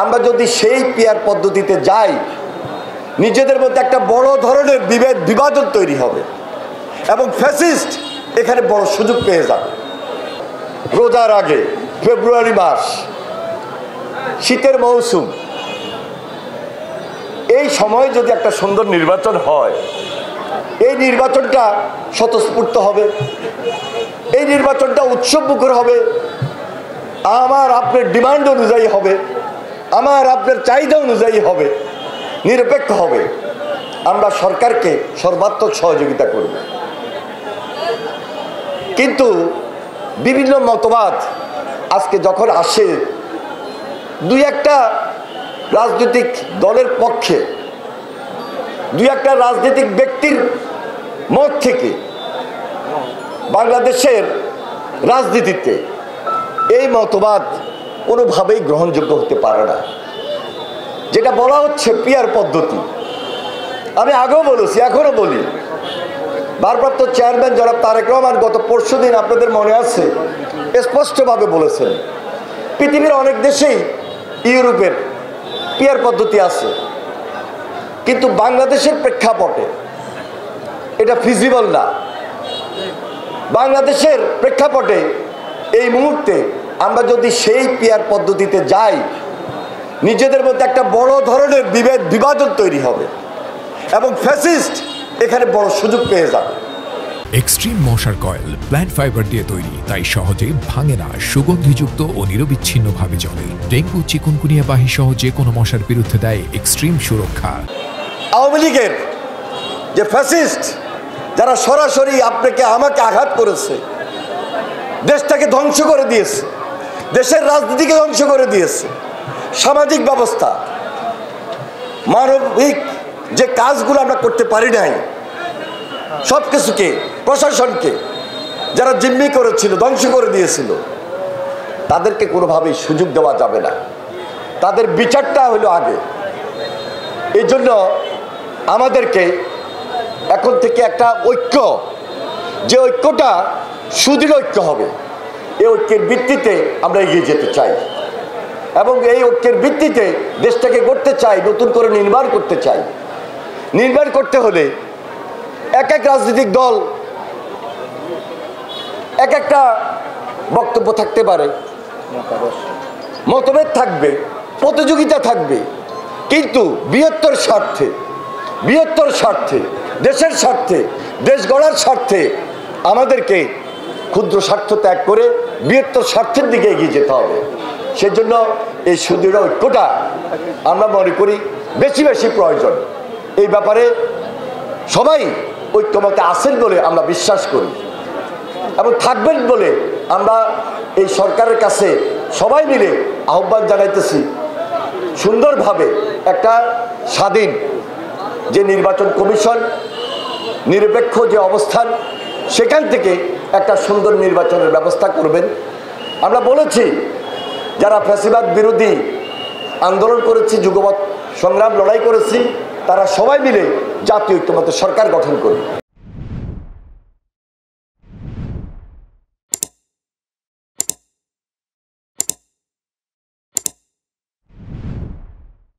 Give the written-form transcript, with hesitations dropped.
আমরা যদি সেই পিয়ার পদ্ধতিতে যাই, নিজেদের মধ্যে একটা বড় ধরনের বিভাজন তৈরি হবে এবং ফ্যাসিস্ট এখানে বড় সুযোগ পেয়ে যাবে। রোজার আগে ফেব্রুয়ারি মাস, শীতের মৌসুম, এই সময় যদি একটা সুন্দর নির্বাচন হয়, এই নির্বাচনটা স্বতঃস্ফূর্ত হবে, এই নির্বাচনটা উৎসবমুখর হবে, আমার আপনার ডিমান্ড অনুযায়ী হবে, আমার আপনার চাহিদা অনুযায়ী হবে, নিরপেক্ষ হবে। আমরা সরকারকে সর্বাত্মক সহযোগিতা করব। কিন্তু বিভিন্ন মতবাদ আজকে যখন আসে, দুই একটা রাজনৈতিক দলের পক্ষে, দুই একটা রাজনৈতিক ব্যক্তির মত থেকে বাংলাদেশের রাজনীতিতে এই মতবাদ কোনোভাবেই গ্রহণযোগ্য হতে পারে না। যেটা বলা হচ্ছে পিয়ার পদ্ধতি, আমি আগেও বলেছি, এখনো বলি, ভারপ্রাপ্ত চেয়ারম্যান জনাব তারেক রহমান গত পরশুদিন আপনাদের মনে আছে স্পষ্টভাবে বলেছেন, পৃথিবীর অনেক দেশেই ইউরোপের পিয়ার পদ্ধতি আছে, কিন্তু বাংলাদেশের প্রেক্ষাপটে এটা ফিজিবল না। বাংলাদেশের প্রেক্ষাপটে এই মুহূর্তে আমরা যদি সেই পিয়ার পদ্ধতিতে যাই, নিজেদের মধ্যে একটা বড় ধরনের বিভাজন তৈরি হবে এবং ফ্যাসিস্ট এখানে বড় সুযোগ পেয়ে যাবে। এক্সট্রিম মশার কয়েল প্ল্যান্ট ফাইবার দিয়ে তৈরি, তাই সহজে ভাঙে না, সুগন্ধিযুক্ত ও নিরবিচ্ছিন্নভাবে জ্বলে। ডেঙ্গু, চিকুনগুনিয়া বাহি সহ যে কোনো মশার বিরুদ্ধে দেয় এক্সট্রিম সুরক্ষা। আওয়ামী লীগের যে ফ্যাসিস্ট, যারা সরাসরি আপনাকে আমাকে আঘাত করেছে, দেশটাকে ধ্বংস করে দিয়েছে, দেশের রাজনীতিকে ধ্বংস করে দিয়েছে, সামাজিক ব্যবস্থা, মানবিক যে কাজগুলো আমরা করতে পারি নাই, সব কিছুকে, প্রশাসনকে যারা জিম্মি করেছিল, ধ্বংস করে দিয়েছিল, তাদেরকে কোনোভাবেই সুযোগ দেওয়া যাবে না। তাদের বিচারটা হলো আগে। এই জন্য আমাদেরকে এখন থেকে একটা ঐক্য, যে ঐক্যটা সুদৃঢ় ঐক্য হবে, এই ঐক্যের ভিত্তিতে আমরা এগিয়ে যেতে চাই এবং এই ঐক্যের ভিত্তিতে দেশটাকে গড়তে চাই, নতুন করে নির্মাণ করতে চাই। নির্মাণ করতে হলে এক এক রাজনৈতিক দল এক একটা বক্তব্য থাকতে পারে, মতভেদ থাকবে, প্রতিযোগিতা থাকবে, কিন্তু বৃহত্তর স্বার্থে, দেশের স্বার্থে, দেশ গড়ার স্বার্থে আমাদেরকে ক্ষুদ্র স্বার্থ ত্যাগ করে বৃহত্তর স্বার্থের দিকে এগিয়ে যেতে হবে। সেজন্য এই সুদৃঢ় ঐক্যটা আমরা মনে করি বেশি বেশি প্রয়োজন। এই ব্যাপারে সবাই ঐক্যমতে আছেন বলে আমরা বিশ্বাস করি এবং থাকবেন বলে আমরা এই সরকারের কাছে সবাই মিলে আহ্বান জানাইতেছি, সুন্দরভাবে একটা স্বাধীন যে নির্বাচন কমিশন, নিরপেক্ষ যে অবস্থান, সেখান থেকে একটা সুন্দর নির্বাচনের ব্যবস্থা করবেন। আমরা বলেছি, যারা ফ্যাসিবাদ বিরোধী আন্দোলন করেছি, যুগপৎ সংগ্রাম লড়াই করেছি, তারা সবাই মিলে জাতীয় ঐক্যমত্য সরকার গঠন করবে।